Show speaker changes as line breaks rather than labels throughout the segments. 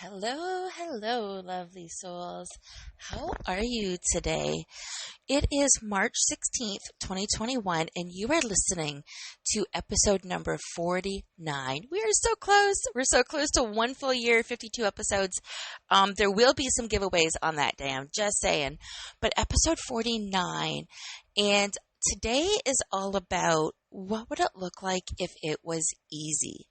Hello, hello, lovely souls. How are you today? It is March 16th, 2021, and you are listening to episode number 49. We are so close. We're so close to one full year, 52 episodes. There will be some giveaways on that day, I'm just saying. But episode 49, and today is all about what would it look like if it was easy.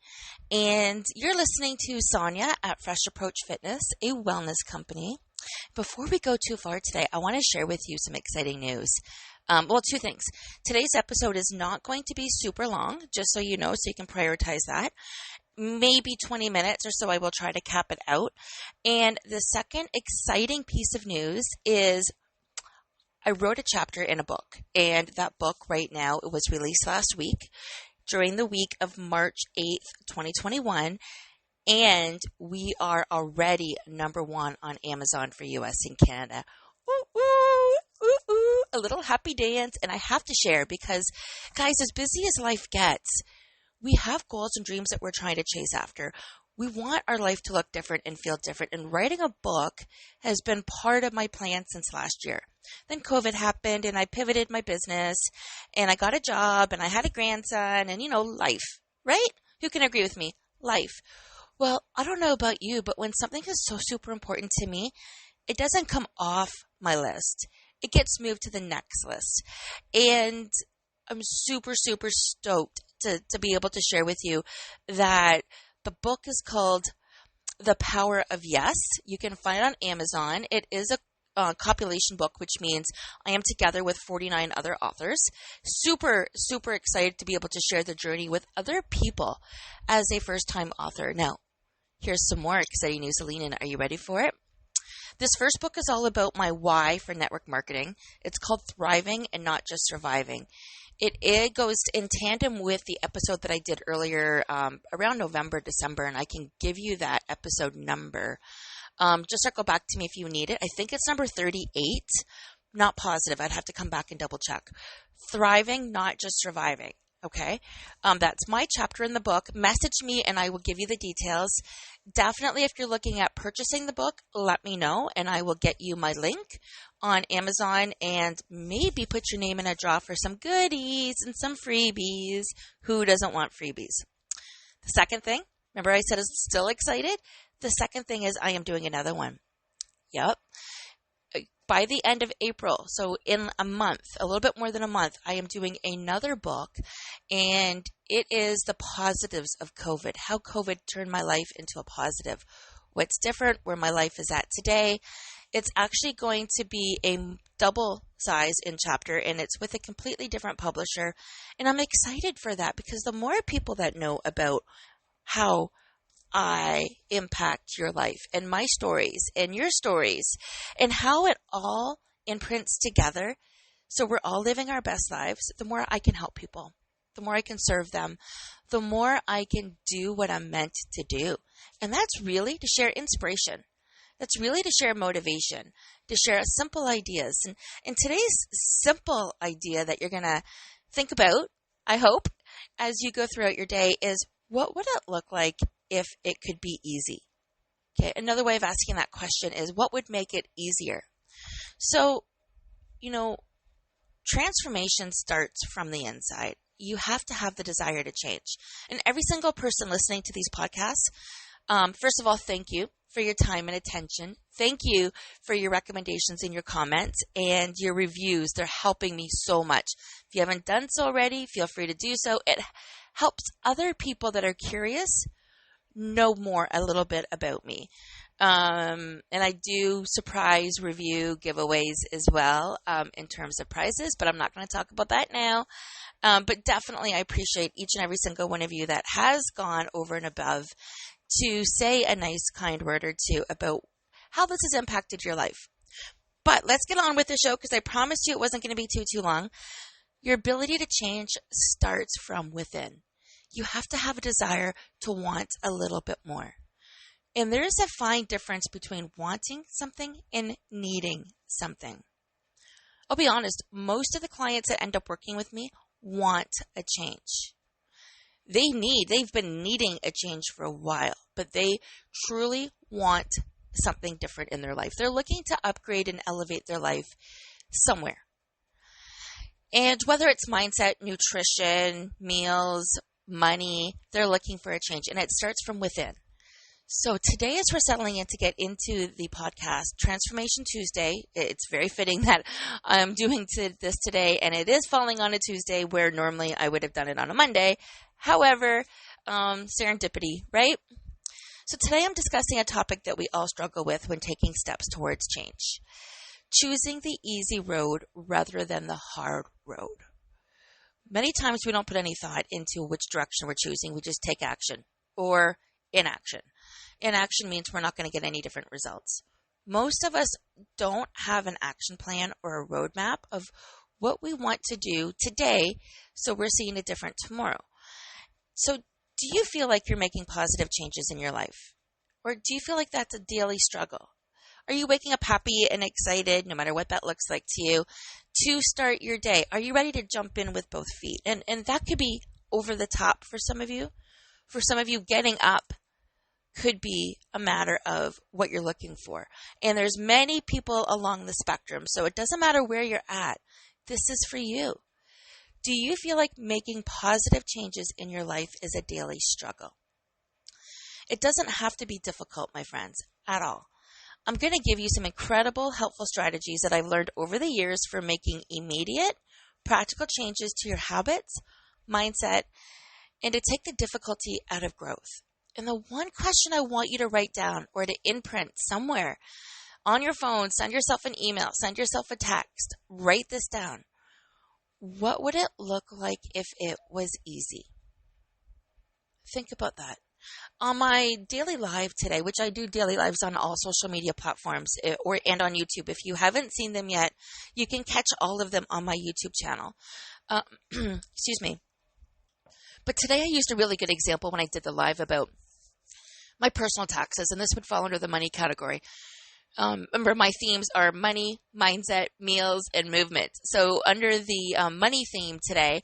And you're listening to Sonia at Fresh Approach Fitness, a wellness company. Before we go too far today, I want to share with you some exciting news. Two things. Today's episode is not going to be super long, just so you know, so you can prioritize that. Maybe 20 minutes or so, I will try to cap it out. And the second exciting piece of news is I wrote a chapter in a book, and that book right now, it was released last week during the week of March 8th, 2021, and we are already number one on Amazon for US and Canada. Woo, woo, woo, woo. A little happy dance, and I have to share because, guys, as busy as life gets, we have goals and dreams that we're trying to chase after. We want our life to look different and feel different, and writing a book has been part of my plan since last year. Then COVID happened, and I pivoted my business, and I got a job, and I had a grandson, and, life, right? Who can agree with me? Life. Well, I don't know about you, but when something is so super important to me, it doesn't come off my list. It gets moved to the next list. And I'm super, super stoked to be able to share with you that the book is called The Power of Yes. You can find it on Amazon. It is a compilation book, which means I am together with 49 other authors. Super, super excited to be able to share the journey with other people as a first-time author. Now, here's some more exciting news, Aline. Are you ready for it? This first book is all about my why for network marketing. It's called Thriving and Not Just Surviving. It goes in tandem with the episode that I did earlier around November, December, and I can give you that episode number. Just circle back to me if you need it. I think it's number 38. Not positive. I'd have to come back and double check. Thriving, Not Just Surviving. Okay. That's my chapter in the book. Message me and I will give you the details. Definitely, if you're looking at purchasing the book, let me know and I will get you my link on Amazon and maybe put your name in a draw for some goodies and some freebies. Who doesn't want freebies? The second thing, remember I said I was still excited? The second thing is I am doing another one. Yep. By the end of April, so in a month, a little bit more than a month, I am doing another book, and it is the positives of COVID, how COVID turned my life into a positive, what's different, where my life is at today. It's actually going to be a double size in chapter, and it's with a completely different publisher, and I'm excited for that because the more people that know about how I impact your life and my stories and your stories and how it all imprints together so we're all living our best lives, the more I can help people, the more I can serve them, the more I can do what I'm meant to do. And that's really to share inspiration. That's really to share motivation, to share simple ideas. And today's simple idea that you're going to think about, I hope, as you go throughout your day is, what would it look like if it could be easy? Okay, another way of asking that question is, what would make it easier? So, transformation starts from the inside. You have to have the desire to change. And every single person listening to these podcasts, first of all, thank you for your time and attention. Thank you for your recommendations and your comments and your reviews. They're helping me so much. If you haven't done so already, feel free to do so. It helps other people that are curious know more a little bit about me. And I do surprise review giveaways as well in terms of prizes, but I'm not going to talk about that now. But definitely I appreciate each and every single one of you that has gone over and above to say a nice kind word or two about how this has impacted your life. But let's get on with the show because I promised you it wasn't going to be too long. Your ability to change starts from within. You have to have a desire to want a little bit more. And there is a fine difference between wanting something and needing something. I'll be honest, most of the clients that end up working with me want a change. they've been needing a change for a while, but they truly want something different in their life. They're looking to upgrade and elevate their life somewhere. And whether it's mindset, nutrition, meals, money, they're looking for a change, and it starts from within. So today, as we're settling in to get into the podcast, Transformation Tuesday, it's very fitting that I'm doing this today, and it is falling on a Tuesday where normally I would have done it on a Monday. However, serendipity, right? So today I'm discussing a topic that we all struggle with when taking steps towards change. Choosing the easy road rather than the hard road. Many times we don't put any thought into which direction we're choosing. We just take action or inaction. Inaction means we're not going to get any different results. Most of us don't have an action plan or a roadmap of what we want to do today, so we're seeing it different tomorrow. So do you feel like you're making positive changes in your life? Or do you feel like that's a daily struggle? Are you waking up happy and excited, no matter what that looks like to you, to start your day? Are you ready to jump in with both feet? And that could be over the top for some of you. For some of you, getting up could be a matter of what you're looking for. And there's many people along the spectrum, so it doesn't matter where you're at. This is for you. Do you feel like making positive changes in your life is a daily struggle? It doesn't have to be difficult, my friends, at all. I'm going to give you some incredible, helpful strategies that I've learned over the years for making immediate, practical changes to your habits, mindset, and to take the difficulty out of growth. And the one question I want you to write down or to imprint somewhere on your phone, send yourself an email, send yourself a text, write this down. What would it look like if it was easy? Think about that. On my daily live today, which I do daily lives on all social media platforms and on YouTube. If you haven't seen them yet, you can catch all of them on my YouTube channel. Excuse me. But today I used a really good example when I did the live about my personal taxes, and this would fall under the money category. Remember, my themes are money, mindset, meals, and movement. So under the money theme today,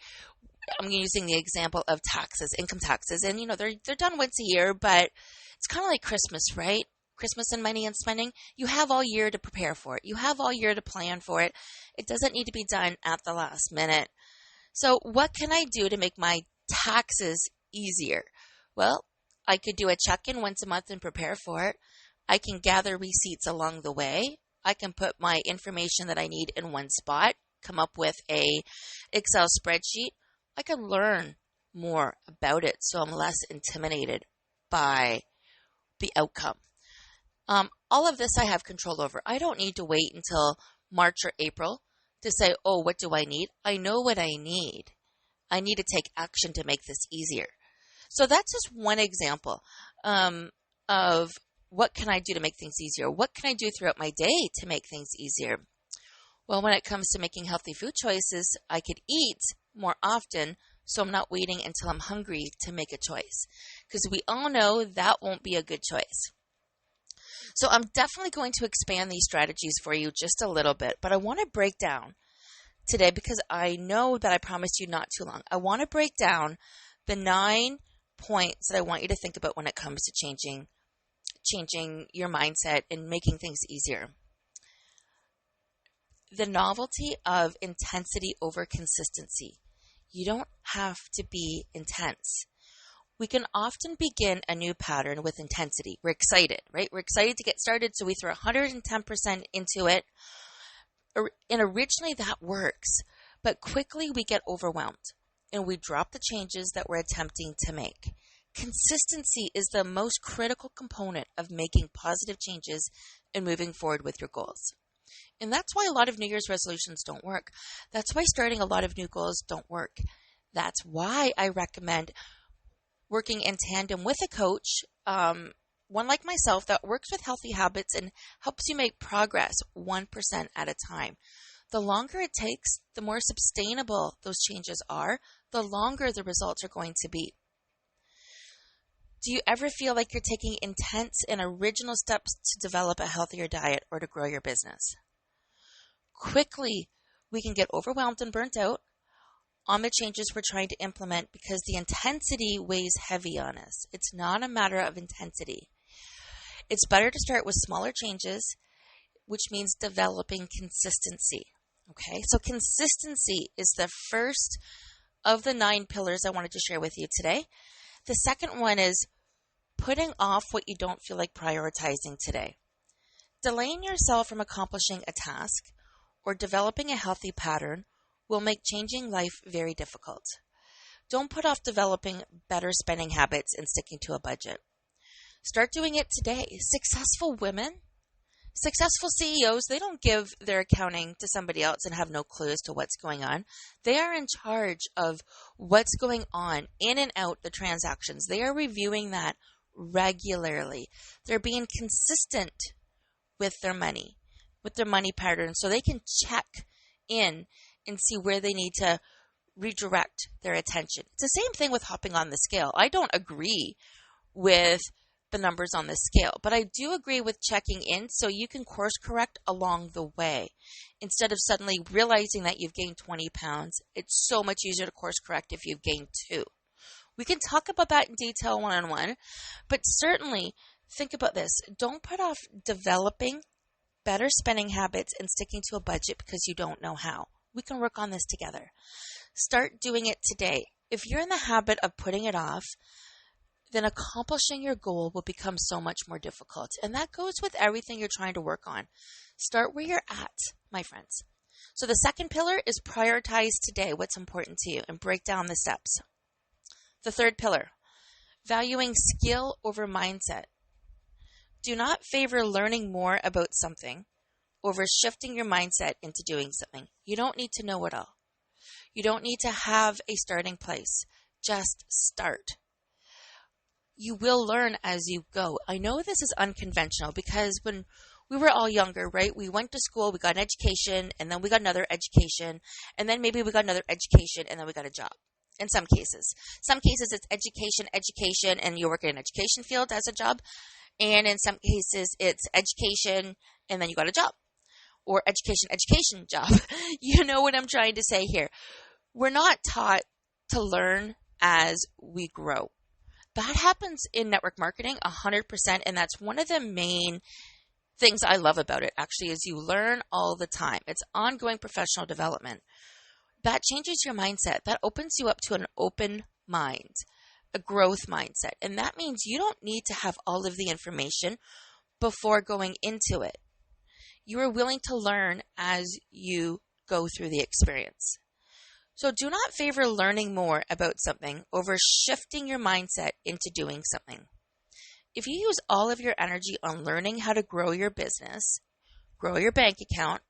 I'm using the example of taxes, income taxes. And, they're done once a year, but it's kind of like Christmas, right? Christmas and money and spending. You have all year to prepare for it. You have all year to plan for it. It doesn't need to be done at the last minute. So what can I do to make my taxes easier? Well, I could do a check-in once a month and prepare for it. I can gather receipts along the way. I can put my information that I need in one spot, come up with a Excel spreadsheet. I can learn more about it so I'm less intimidated by the outcome. All of this I have control over. I don't need to wait until March or April to say, oh, what do I need? I know what I need. I need to take action to make this easier. So that's just one example of what can I do to make things easier? What can I do throughout my day to make things easier? Well, when it comes to making healthy food choices, I could eat more often so I'm not waiting until I'm hungry to make a choice. Because we all know that won't be a good choice. So I'm definitely going to expand these strategies for you just a little bit, but I want to break down today because I know that I promised you not too long. I want to break down the 9 points that I want you to think about when it comes to changing your mindset and making things easier. The novelty of intensity over consistency. You don't have to be intense. We can often begin a new pattern with intensity. We're excited, right? We're excited to get started, so we throw 110% into it. And originally that works, but quickly we get overwhelmed and we drop the changes that we're attempting to make. Consistency is the most critical component of making positive changes and moving forward with your goals. And that's why a lot of New Year's resolutions don't work. That's why starting a lot of new goals don't work. That's why I recommend working in tandem with a coach, one like myself that works with healthy habits and helps you make progress 1% at a time. The longer it takes, the more sustainable those changes are, the longer the results are going to be. Do you ever feel like you're taking intense and original steps to develop a healthier diet or to grow your business? Quickly, we can get overwhelmed and burnt out. on the changes we're trying to implement because the intensity weighs heavy on us. It's not a matter of intensity. It's better to start with smaller changes, which means developing consistency. Okay, so consistency is the first of the 9 pillars I wanted to share with you today. The second one is putting off what you don't feel like prioritizing today. Delaying yourself from accomplishing a task or developing a healthy pattern will make changing life very difficult. Don't put off developing better spending habits and sticking to a budget. Start doing it today. Successful women, successful CEOs, they don't give their accounting to somebody else and have no clue as to what's going on. They are in charge of what's going on in and out the transactions. They are reviewing that regularly. They're being consistent with their money pattern, so they can check in and see where they need to redirect their attention. It's the same thing with hopping on the scale. I don't agree with the numbers on the scale, but I do agree with checking in so you can course correct along the way. Instead of suddenly realizing that you've gained 20 pounds, it's so much easier to course correct if you've gained 2. We can talk about that in detail one-on-one, but certainly think about this. Don't put off developing better spending habits and sticking to a budget because you don't know how. We can work on this together. Start doing it today. If you're in the habit of putting it off, then accomplishing your goal will become so much more difficult. And that goes with everything you're trying to work on. Start where you're at, my friends. So the second pillar is prioritize today what's important to you and break down the steps. The third pillar, valuing skill over mindset. Do not favor learning more about something over shifting your mindset into doing something. You don't need to know it all. You don't need to have a starting place. Just start. You will learn as you go. I know this is unconventional because when we were all younger, right, we went to school, we got an education, and then we got another education, and then maybe we got another education, and then we got a job. In some cases. Some cases it's education, and you work in an education field as a job. And in some cases it's education, and then you got a job. Or education, job. You know what I'm trying to say here. We're not taught to learn as we grow. That happens in network marketing 100%, and that's one of the main things I love about it, actually, is you learn all the time. It's ongoing professional development. That changes your mindset. That opens you up to an open mind, a growth mindset. And that means you don't need to have all of the information before going into it. You are willing to learn as you go through the experience. So do not favor learning more about something over shifting your mindset into doing something. If you use all of your energy on learning how to grow your business, grow your bank account,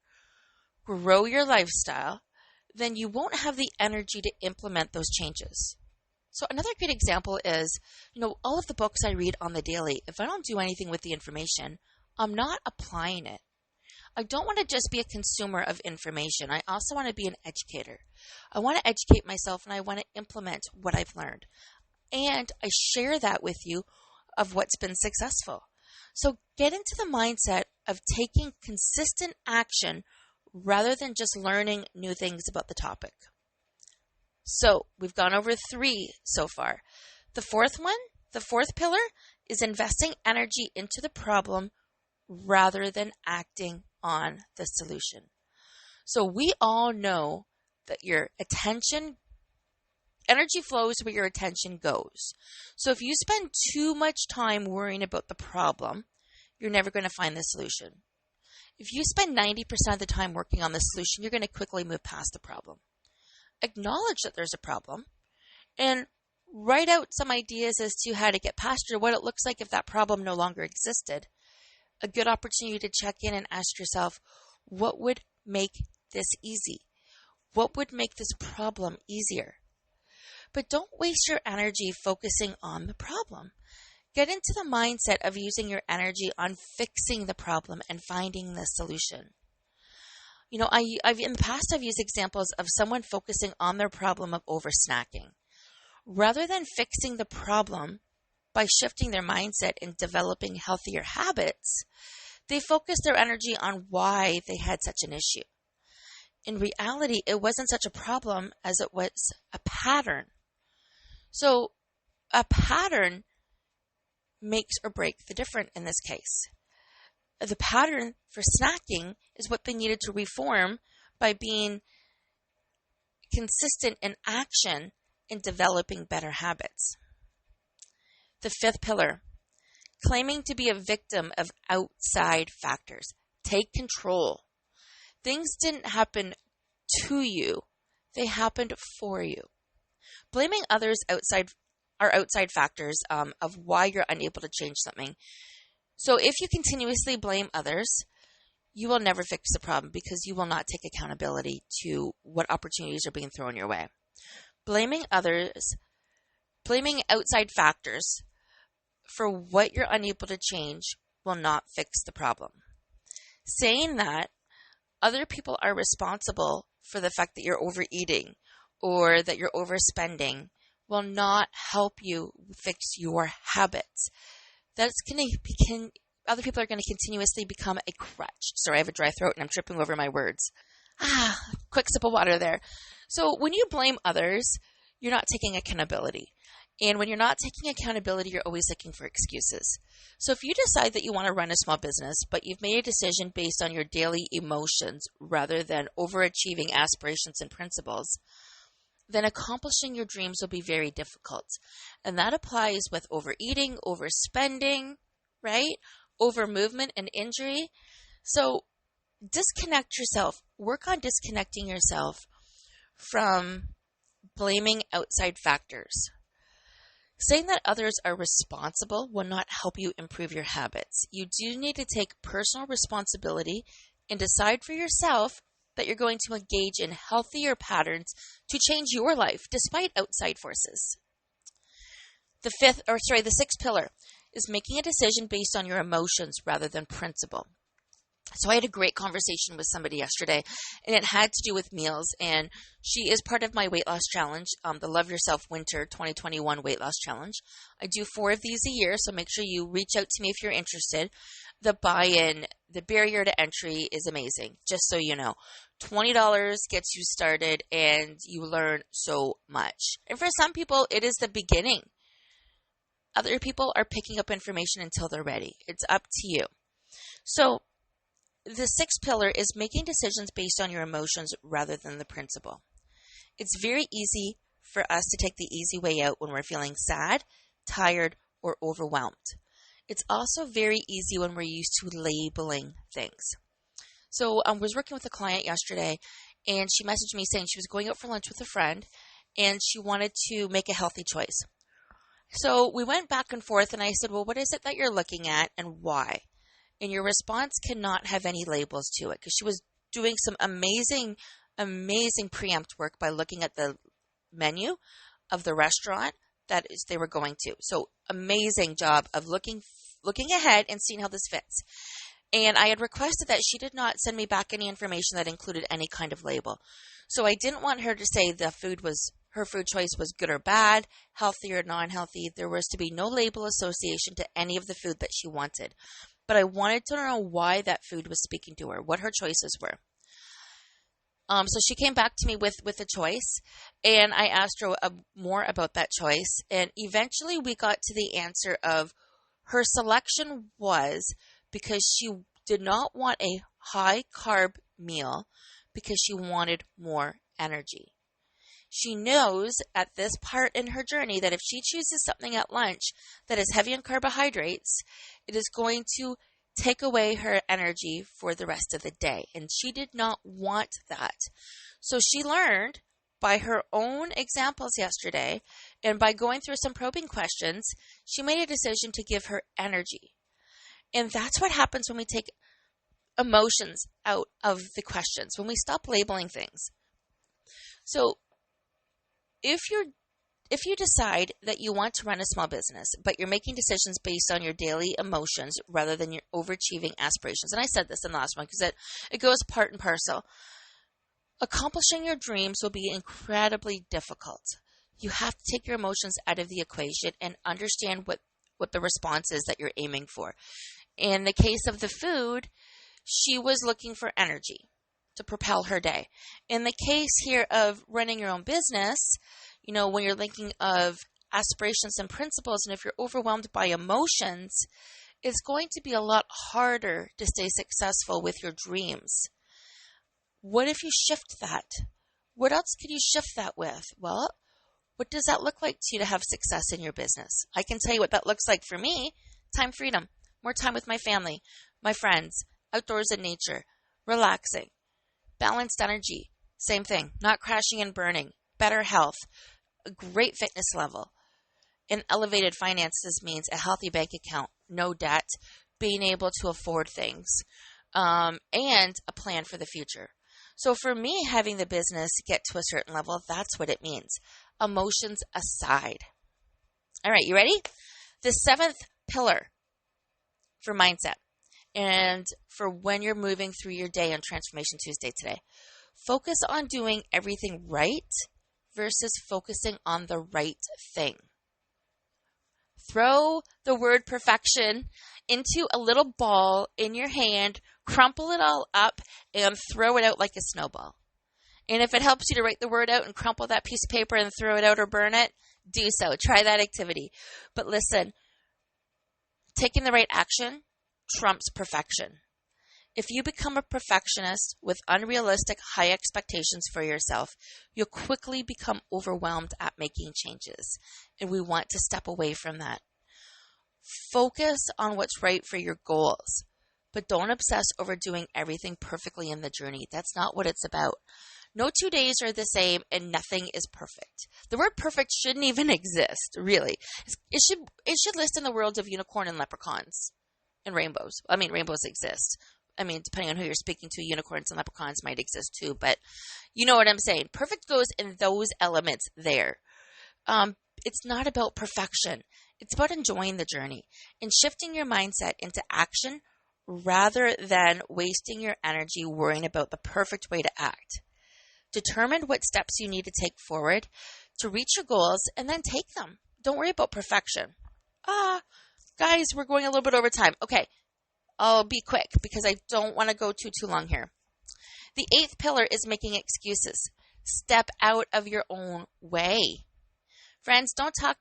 grow your lifestyle, then you won't have the energy to implement those changes. So another good example is, all of the books I read on the daily, if I don't do anything with the information, I'm not applying it. I don't want to just be a consumer of information. I also want to be an educator. I want to educate myself and I want to implement what I've learned. And I share that with you of what's been successful. So get into the mindset of taking consistent action rather than just learning new things about the topic. So we've gone over 3 so far. The fourth pillar is investing energy into the problem rather than acting on the solution. So we all know that your energy flows where your attention goes. So if you spend too much time worrying about the problem, you're never going to find the solution. If you spend 90% of the time working on the solution, you're going to quickly move past the problem. Acknowledge that there's a problem and write out some ideas as to how to get past it or what it looks like if that problem no longer existed. A good opportunity to check in and ask yourself, what would make this easy? What would make this problem easier? But don't waste your energy focusing on the problem. Get into the mindset of using your energy on fixing the problem and finding the solution. I've in the past, I've used examples of someone focusing on their problem of oversnacking. Rather than fixing the problem by shifting their mindset and developing healthier habits, they focused their energy on why they had such an issue. in reality, it wasn't such a problem as it was a pattern. So a pattern makes or breaks the difference in this case. The pattern for snacking is what they needed to reform by being consistent in action in developing better habits. The fifth pillar, claiming to be a victim of outside factors. Take control. Things didn't happen to you, they happened for you. Blaming others are outside factors of why you're unable to change something. So if you continuously blame others, you will never fix the problem because you will not take accountability to what opportunities are being thrown your way. Blaming outside factors for what you're unable to change will not fix the problem. Saying that other people are responsible for the fact that you're overeating or that you're overspending will not help you fix your habits. Other people are going to continuously become a crutch. Sorry, I have a dry throat and I'm tripping over my words. Quick sip of water there. So when you blame others, you're not taking accountability. And when you're not taking accountability, you're always looking for excuses. So if you decide that you want to run a small business, but you've made a decision based on your daily emotions rather than overachieving aspirations and principles, then accomplishing your dreams will be very difficult. And that applies with overeating, overspending, right? Over movement and injury. So disconnect yourself. Work on disconnecting yourself from blaming outside factors. Saying that others are responsible will not help you improve your habits. You do need to take personal responsibility and decide for yourself that you're going to engage in healthier patterns to change your life despite outside forces. The sixth pillar is making a decision based on your emotions rather than principle. So I had a great conversation with somebody yesterday, and it had to do with meals, and she is part of my weight loss challenge, the Love Yourself Winter 2021 Weight Loss Challenge. I do 4 of these a year, so make sure you reach out to me if you're interested. The buy-in, the barrier to entry is amazing, just so you know. $20 gets you started, and you learn so much. And for some people, it is the beginning. Other people are picking up information until they're ready. It's up to you. So the sixth pillar is making decisions based on your emotions rather than the principle. It's very easy for us to take the easy way out when we're feeling sad, tired, or overwhelmed. It's also very easy when we're used to labeling things. So I was working with a client yesterday, and she messaged me saying she was going out for lunch with a friend, and she wanted to make a healthy choice. So we went back and forth, and I said, well, what is it that you're looking at and why? And your response cannot have any labels to it, because she was doing some amazing preempt work by looking at the menu of the restaurant that they were going to. So amazing job of looking ahead and seeing how this fits. And I had requested that she did not send me back any information that included any kind of label. So I didn't want her to say her food choice was good or bad, healthy or non-healthy. There was to be no label association to any of the food that she wanted. But I wanted to know why that food was speaking to her, what her choices were. So she came back to me with a choice, and I asked her more about that choice. And eventually we got to the answer of her selection was because she did not want a high-carb meal because she wanted more energy. She knows at this part in her journey that if she chooses something at lunch that is heavy on carbohydrates, it is going to take away her energy for the rest of the day. And she did not want that. So she learned by her own examples yesterday, and by going through some probing questions, she made a decision to give her energy. And that's what happens when we take emotions out of the questions, when we stop labeling things. So if you decide that you want to run a small business, but you're making decisions based on your daily emotions rather than your overachieving aspirations, and I said this in the last one because it goes part and parcel, accomplishing your dreams will be incredibly difficult. You have to take your emotions out of the equation and understand what the response is that you're aiming for. In the case of the food, she was looking for energy. to propel her day. In the case here of running your own business, when you're thinking of aspirations and principles, and if you're overwhelmed by emotions, it's going to be a lot harder to stay successful with your dreams. What if you shift that? What else could you shift that with? Well, what does that look like to you to have success in your business? I can tell you what that looks like for me. Time freedom, more time with my family, my friends, outdoors in nature, relaxing, balanced energy, same thing, not crashing and burning, better health, a great fitness level. And elevated finances means a healthy bank account, no debt, being able to afford things, and a plan for the future. So for me, having the business get to a certain level, that's what it means. Emotions aside. All right, you ready? The 7th pillar for mindset and for when you're moving through your day on Transformation Tuesday today. Focus on doing everything right versus focusing on the right thing. Throw the word perfection into a little ball in your hand, crumple it all up, and throw it out like a snowball. And if it helps you to write the word out and crumple that piece of paper and throw it out or burn it, do so. Try that activity. But listen, taking the right action trumps perfection. If you become a perfectionist with unrealistic high expectations for yourself, you'll quickly become overwhelmed at making changes. And we want to step away from that. Focus on what's right for your goals, but don't obsess over doing everything perfectly in the journey. That's not what it's about. No 2 days are the same and nothing is perfect. The word perfect shouldn't even exist, really. It should list in the world of unicorn and leprechauns and rainbows. I mean, rainbows exist. I mean, depending on who you're speaking to, unicorns and leprechauns might exist too, but you know what I'm saying. Perfect goes in those elements there. It's not about perfection. It's about enjoying the journey and shifting your mindset into action rather than wasting your energy worrying about the perfect way to act. Determine what steps you need to take forward to reach your goals and then take them. Don't worry about perfection. Guys, we're going a little bit over time. Okay. I'll be quick because I don't want to go too long here. The 8th pillar is making excuses. Step out of your own way. Friends, don't talk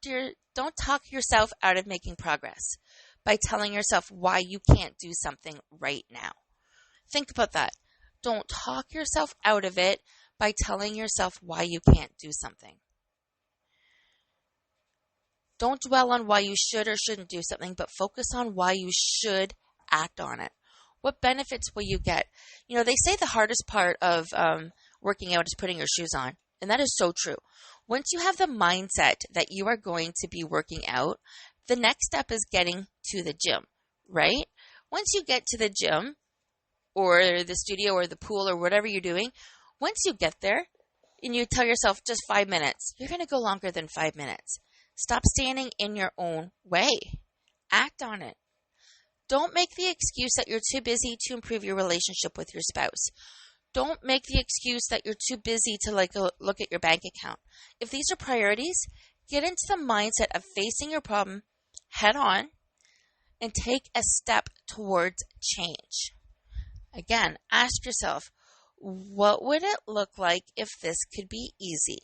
yourself out of making progress by telling yourself why you can't do something right now. Think about that. Don't talk yourself out of it by telling yourself why you can't do something. Don't dwell on why you should or shouldn't do something, but focus on why you should act on it. What benefits will you get? They say the hardest part of working out is putting your shoes on, and that is so true. Once you have the mindset that you are going to be working out, the next step is getting to the gym, right? Once you get to the gym or the studio or the pool or whatever you're doing, once you get there and you tell yourself just 5 minutes, you're going to go longer than 5 minutes. Stop standing in your own way. Act on it. Don't make the excuse that you're too busy to improve your relationship with your spouse. Don't make the excuse that you're too busy to look at your bank account. If these are priorities, get into the mindset of facing your problem head on and take a step towards change. Again, ask yourself, what would it look like if this could be easy?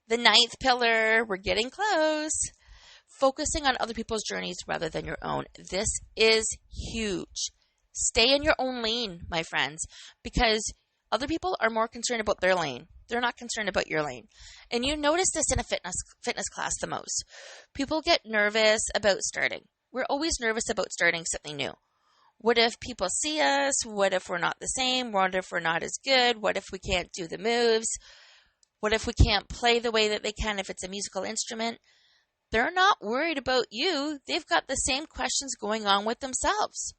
The 9th pillar, we're getting close. Focusing on other people's journeys rather than your own. This is huge. Stay in your own lane, my friends, because other people are more concerned about their lane. They're not concerned about your lane. And you notice this in a fitness class the most. People get nervous about starting. We're always nervous about starting something new. What if people see us? What if we're not the same? What if we're not as good? What if we can't do the moves? What if we can't play the way that they can if it's a musical instrument? They're not worried about you. They've got the same questions going on with themselves.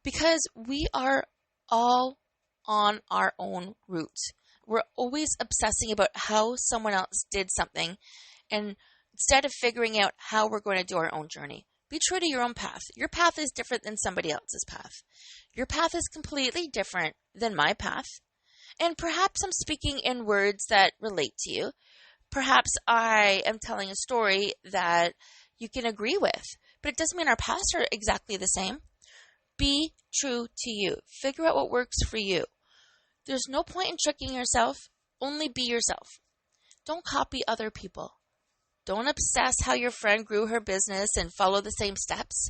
Because we are all on our own route. We're always obsessing about how someone else did something, and instead of figuring out how we're going to do our own journey. Be true to your own path. Your path is different than somebody else's path. Your path is completely different than my path. And perhaps I'm speaking in words that relate to you. Perhaps I am telling a story that you can agree with, but it doesn't mean our paths are exactly the same. Be true to you. Figure out what works for you. There's no point in tricking yourself. Only be yourself. Don't copy other people. Don't obsess how your friend grew her business and follow the same steps.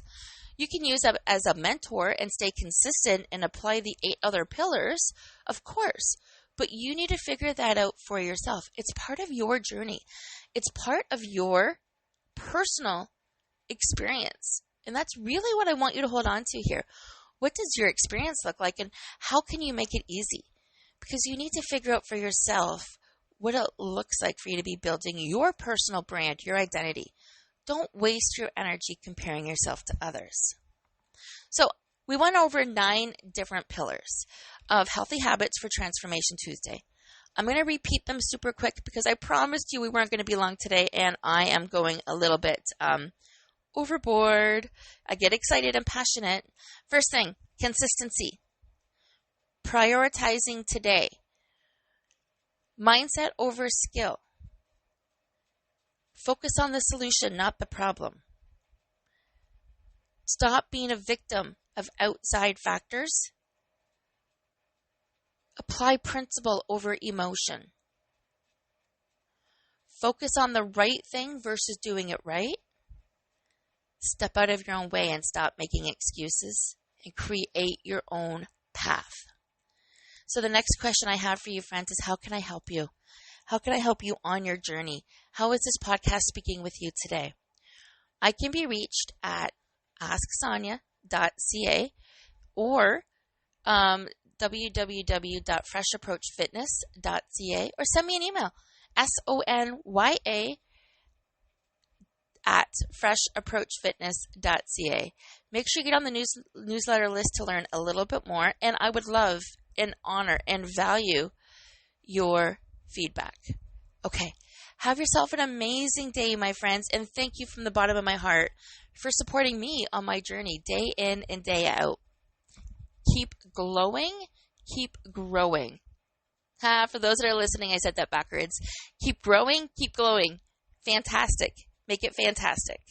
You can use it as a mentor and stay consistent and apply the 8 other pillars, of course. But you need to figure that out for yourself. It's part of your journey. It's part of your personal experience. And that's really what I want you to hold on to here. What does your experience look like, and how can you make it easy? Because you need to figure out for yourself what it looks like for you to be building your personal brand, your identity. Don't waste your energy comparing yourself to others. So we went over 9 different pillars of healthy habits for Transformation Tuesday. I'm going to repeat them super quick because I promised you we weren't going to be long today, and I am going a little bit overboard. I get excited and passionate. First thing, consistency. Prioritizing today. Mindset over skill. Focus on the solution, not the problem. Stop being a victim of outside factors. Apply principle over emotion. Focus on the right thing versus doing it right. Step out of your own way and stop making excuses and create your own path. So the next question I have for you, friends, is how can I help you? How can I help you on your journey? How is this podcast speaking with you today? I can be reached at asksonia.ca or www.freshapproachfitness.ca, or send me an email, sonya@freshapproachfitness.ca. Make sure you get on the newsletter list to learn a little bit more, and I would love and honor and value your feedback. Okay, have yourself an amazing day, my friends, and thank you from the bottom of my heart for supporting me on my journey day in and day out. Keep glowing, keep growing. For those that are listening, I said that backwards. Keep growing, keep glowing. Fantastic. Make it fantastic.